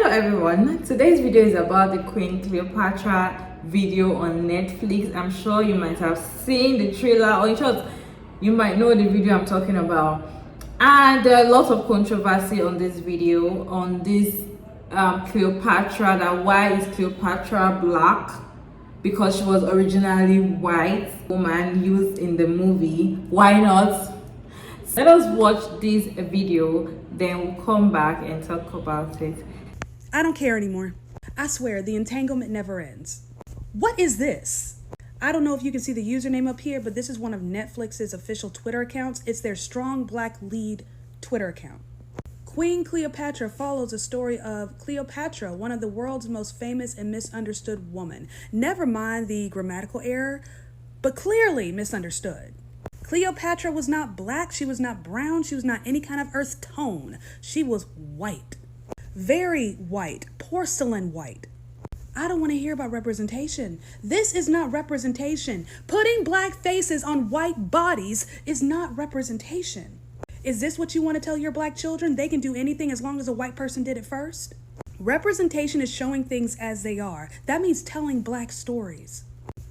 everyone, today's video is about the Queen Cleopatra video on Netflix. I'm sure you might have seen the trailer, or in short, you might know the video I'm talking about. And there are lots of controversy on this video, on this Cleopatra, that why is Cleopatra black? Because she was originally white woman used in the movie. Why not? Let us watch this video, then we'll come back and talk about it. I don't care anymore. I swear, the entanglement never ends. What is this? I don't know if you can see the username up here, but this is one of Netflix's official Twitter accounts. It's their Strong Black Lead Twitter account. Queen Cleopatra follows a story of Cleopatra, one of the world's most famous and misunderstood women. Never mind the grammatical error, but clearly misunderstood. Cleopatra was not black, she was not brown, she was not any kind of earth tone. She was white. Very white, porcelain white. I don't want to hear about representation. This is not representation. Putting black faces on white bodies is not representation. Is this what you want to tell your black children? They can do anything as long as a white person did it first? Representation is showing things as they are. That means telling black stories.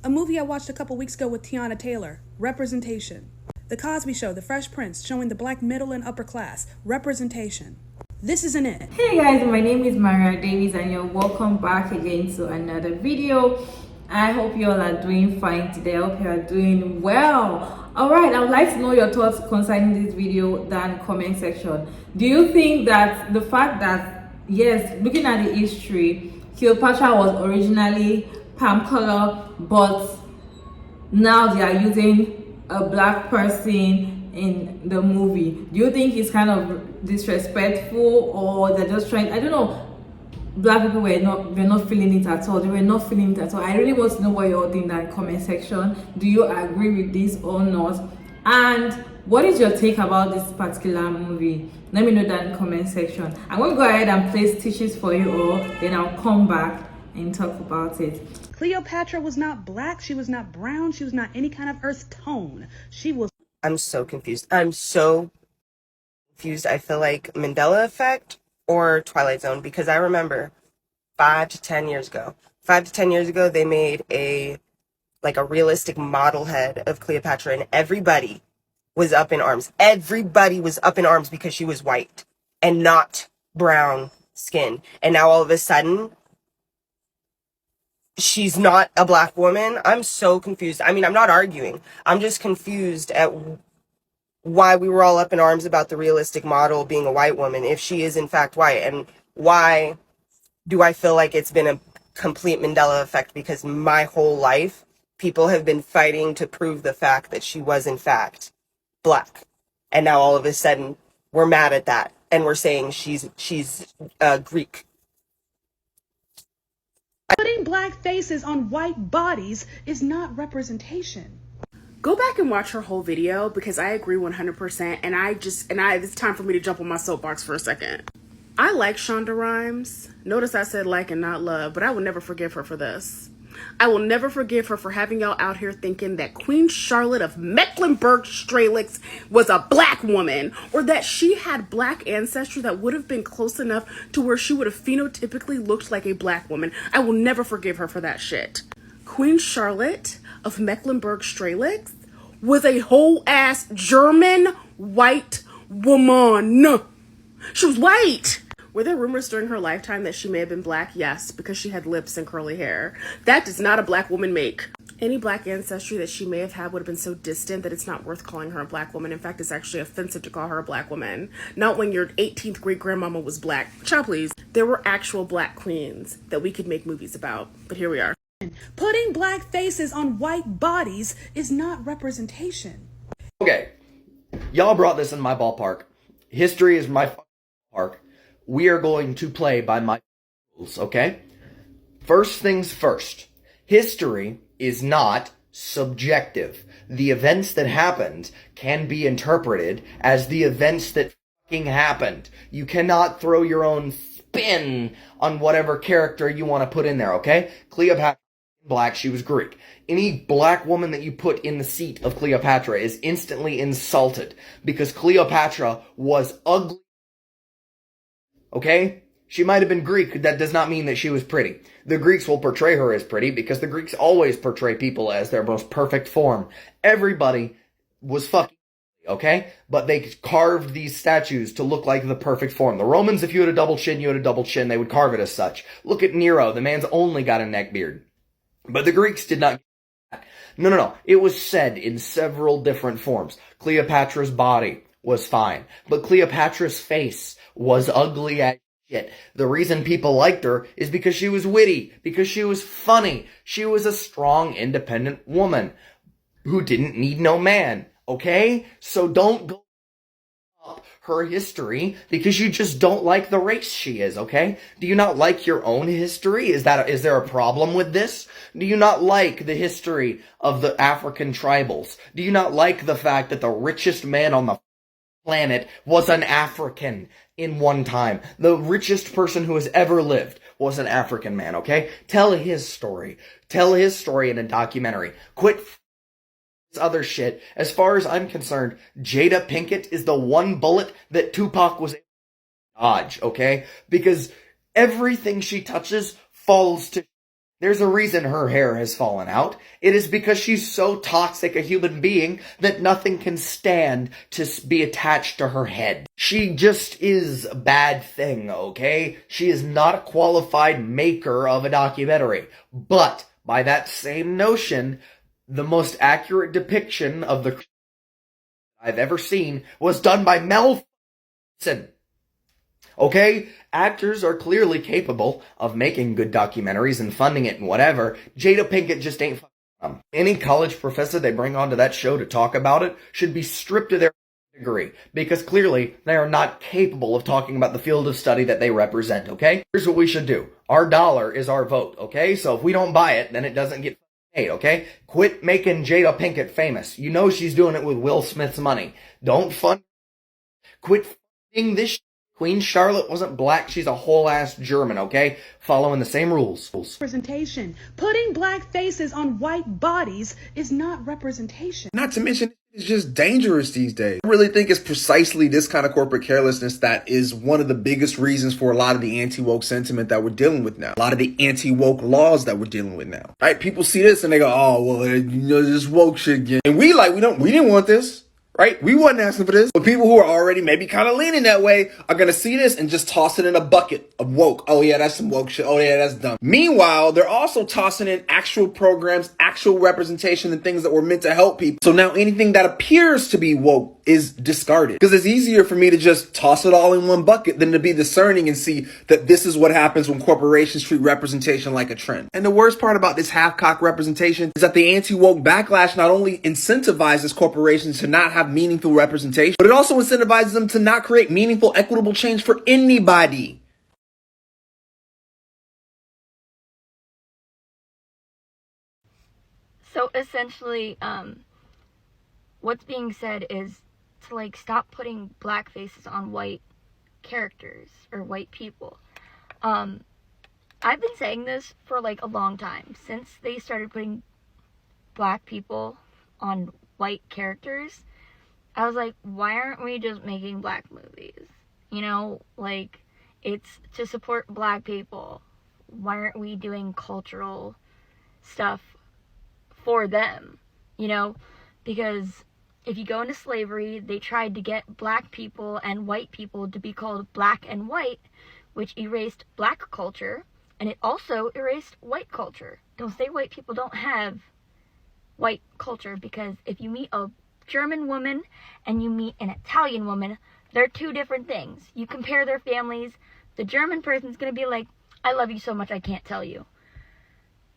A movie I watched a couple weeks ago with Tiana Taylor, representation. The Cosby Show, The Fresh Prince, showing the black middle and upper class, representation. This isn't it. Hey guys, my name is Maria Davis and you're welcome back again to another video. I hope you all are doing fine today. I hope you are doing well. Alright, I would like to know your thoughts concerning this video down in the comment section. Do you think that the fact that, yes, looking at the history, Cleopatra was originally palm color, but now they are using a black person in the movie? Do you think it's kind of disrespectful, or they're just trying? I don't know. Black people were not feeling it at all. They were not feeling it at all. I really want to know what you all think in that comment section. Do you agree with this or not? And what is your take about this particular movie? Let me know that in the comment section. I'm going to go ahead and play stitches for you all, then I'll come back and talk about it. Cleopatra was not black, she was not brown, she was not any kind of earth tone. She was... I'm so confused. I'm so confused. I feel like Mandela effect or Twilight Zone, because I remember 5 to 10 years ago, they made a realistic model head of Cleopatra, and everybody was up in arms. Everybody was up in arms because she was white and not brown skin. And now all of a sudden, she's not a black woman. I'm so confused. I mean, I'm not arguing. I'm just confused at why we were all up in arms about the realistic model being a white woman if she is in fact white. And why do I feel like it's been a complete Mandela effect? Because my whole life, people have been fighting to prove the fact that she was in fact black. And now all of a sudden, we're mad at that. And we're saying she's Greek. Putting black faces on white bodies is not representation. Go back and watch her whole video, because I agree 100%, and it's time for me to jump on my soapbox for a second. I like Shonda Rhimes. Notice I said like and not love, but I will never forgive her for this. I will never forgive her for having y'all out here thinking that Queen Charlotte of Mecklenburg-Strelitz was a black woman, or that she had black ancestry that would have been close enough to where she would have phenotypically looked like a black woman. I will never forgive her for that shit. Queen Charlotte of Mecklenburg-Strelitz was a whole ass German white woman. She was white. Were there rumors during her lifetime that she may have been black? Yes, because she had lips and curly hair. That does not a black woman make. Any black ancestry that she may have had would have been so distant that it's not worth calling her a black woman. In fact, it's actually offensive to call her a black woman. Not when your 18th great grandmama was black. Child, please. There were actual black queens that we could make movies about, but here we are. Putting black faces on white bodies is not representation. Okay, y'all brought this in my ballpark. History is my ballpark. We are going to play by my rules, okay? First things first. History is not subjective. The events that happened can be interpreted as the events that fucking happened. You cannot throw your own spin on whatever character you want to put in there, okay? Cleopatra, black, she was Greek. Any black woman that you put in the seat of Cleopatra is instantly insulted because Cleopatra was ugly. Okay? She might have been Greek. That does not mean that she was pretty. The Greeks will portray her as pretty because the Greeks always portray people as their most perfect form. Everybody was fucking, okay? But they carved these statues to look like the perfect form. The Romans, if you had a double chin, you had a double chin. They would carve it as such. Look at Nero. The man's only got a neck beard. But the Greeks did not. No. It was said in several different forms. Cleopatra's body was fine, but Cleopatra's face was ugly as shit. The reason people liked her is because she was witty, because she was funny. She was a strong, independent woman who didn't need no man, okay? So don't go up her history because you just don't like the race she is, okay? Do you not like your own history? Is there a problem with this? Do you not like the history of the African tribals? Do you not like the fact that the richest man on the planet was an African in one time? The richest person who has ever lived was an African man, okay? Tell his story. Tell his story in a documentary. Quit this other shit. As far as I'm concerned, Jada Pinkett is the one bullet that Tupac was able to dodge, okay? Because everything she touches falls to. There's a reason her hair has fallen out. It is because she's so toxic a human being that nothing can stand to be attached to her head. She just is a bad thing, okay? She is not a qualified maker of a documentary. But, by that same notion, the most accurate depiction of the I've ever seen was done by Mel Gibson. Okay? Actors are clearly capable of making good documentaries and funding it and whatever. Jada Pinkett just ain't fucking them. Any college professor they bring onto that show to talk about it should be stripped of their degree, because clearly they are not capable of talking about the field of study that they represent, okay? Here's what we should do. Our dollar is our vote, okay? So if we don't buy it, then it doesn't get paid, okay? Quit making Jada Pinkett famous. You know she's doing it with Will Smith's money. Don't fund. Quit funding this shit. Queen Charlotte wasn't black, she's a whole-ass German, okay? Following the same rules. Representation. Putting black faces on white bodies is not representation. Not to mention, it's just dangerous these days. I really think it's precisely this kind of corporate carelessness that is one of the biggest reasons for a lot of the anti-woke sentiment that we're dealing with now. A lot of the anti-woke laws that we're dealing with now. Right? People see this and they go, oh, well, this woke shit again. And we didn't want this. Right? We wasn't asking for this. But people who are already maybe kind of leaning that way are going to see this and just toss it in a bucket of woke. Oh, yeah, that's some woke shit. Oh, yeah, that's dumb. Meanwhile, they're also tossing in actual programs, actual representation, and things that were meant to help people. So now anything that appears to be woke is discarded. Because it's easier for me to just toss it all in one bucket than to be discerning and see that this is what happens when corporations treat representation like a trend. And the worst part about this half-cocked representation is that the anti-woke backlash not only incentivizes corporations to not have meaningful representation, but it also incentivizes them to not create meaningful, equitable change for anybody. So essentially, what's being said is to like stop putting black faces on white characters or white people. I've been saying this for like a long time, since they started putting black people on white characters. I was like, why aren't we just making black movies? You know, like, it's to support black people. Why aren't we doing cultural stuff for them? You know, because if you go into slavery, they tried to get black people and white people to be called black and white, which erased black culture, and it also erased white culture. Don't say white people don't have white culture, because if you meet a German woman and you meet an Italian woman, they're two different things. You compare their families, the German person's going to be like, I love you so much I can't tell you.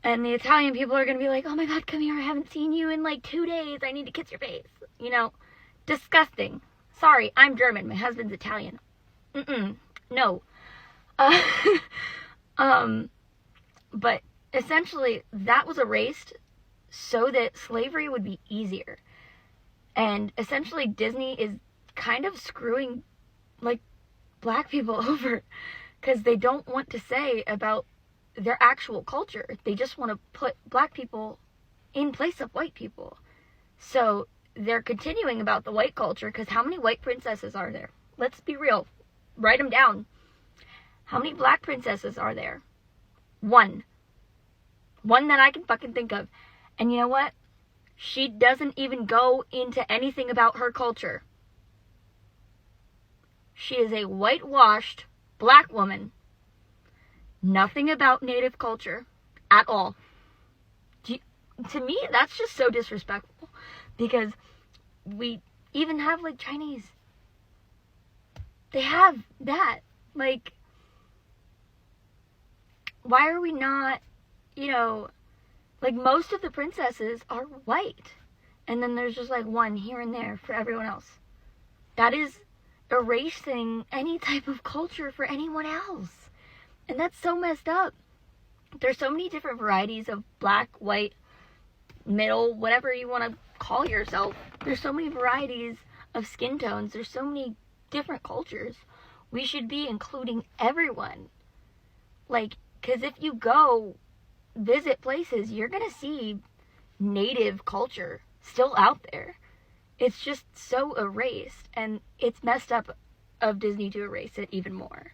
And the Italian people are going to be like, oh my god, come here, I haven't seen you in like 2 days, I need to kiss your face. You know, disgusting. Sorry, I'm German, my husband's Italian. No. But essentially, that was erased so that slavery would be easier. And essentially, Disney is kind of screwing, like, black people over, because they don't want to say about their actual culture. They just want to put black people in place of white people. So they're continuing about the white culture, because how many white princesses are there? Let's be real. Write them down. How many black princesses are there? One. One that I can fucking think of. And you know what? She doesn't even go into anything about her culture. She is a whitewashed black woman. Nothing about native culture at all. To me, that's just so disrespectful. Because we even have, like, Chinese. They have that. Like, why are we not, like, most of the princesses are white. And then there's just, like, one here and there for everyone else. That is erasing any type of culture for anyone else. And that's so messed up. There's so many different varieties of black, white, middle, whatever you want to call yourself. There's so many varieties of skin tones. There's so many different cultures. We should be including everyone. Like, because if you go visit places, you're going to see native culture still out there. It's just so erased, and it's messed up of Disney to erase it even more.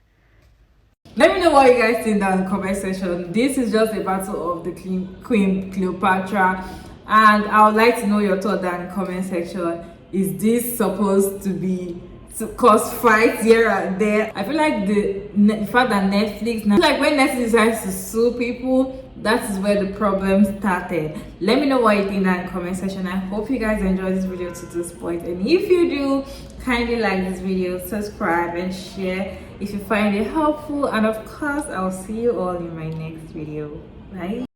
Let me know what you guys think down in the comment section. This is just a battle of the Queen Cleopatra, and I would like to know your thought down in the comment section. Is this supposed to cause fights here and there? I feel like the fact that Netflix now, like when Netflix decides to sue people, that is where the problem started. Let me know what you think down in the comment section. I hope you guys enjoyed this video to this point, and if you do, kindly like this video, subscribe and share if you find it helpful, and of course I'll see you all in my next video. Bye.